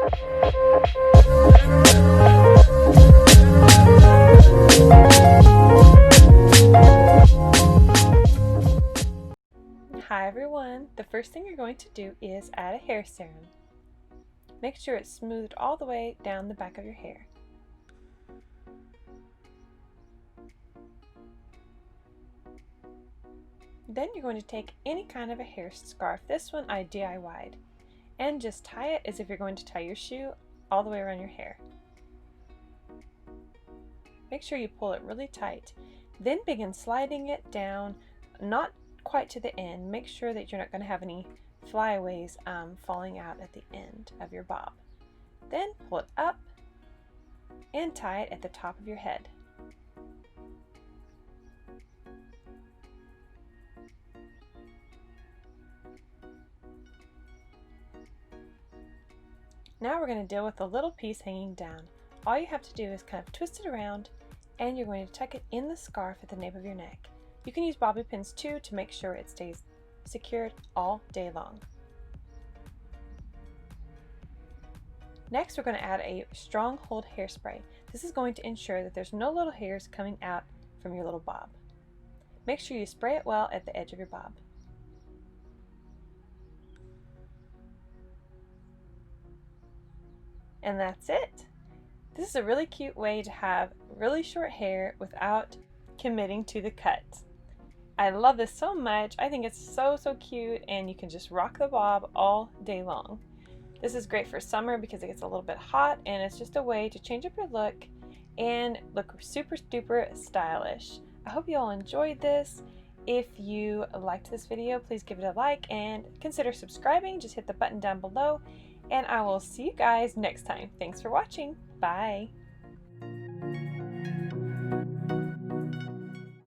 Hi everyone, the first thing you're going to do is add a hair serum. Make sure it's smoothed all the way down the back of your hair. Then you're going to take any kind of a hair scarf, this one I DIY'd, and just tie it as if you're going to tie your shoe all the way around your hair. Make sure you pull it really tight. Then begin sliding it down, not quite to the end. Make sure that you're not going to have any flyaways falling out at the end of your bob. Then pull it up and tie it at the top of your head. Now we're going to deal with the little piece hanging down. All you have to do is kind of twist it around, and you're going to tuck it in the scarf at the nape of your neck. You can use bobby pins too to make sure it stays secured all day long. Next, we're going to add a strong hold hairspray. This is going to ensure that there's no little hairs coming out from your little bob. Make sure you spray it well at the edge of your bob. And that's it. This is a really cute way to have really short hair without committing to the cut. I love this so much. I think it's so cute, and you can just rock the bob all day long. This is great for summer because it gets a little bit hot, and it's just a way to change up your look and look super duper stylish. I hope you all enjoyed this. If you liked this video, please give it a like and consider subscribing. Just hit the button down below, and I will see you guys next time. Thanks for watching. Bye.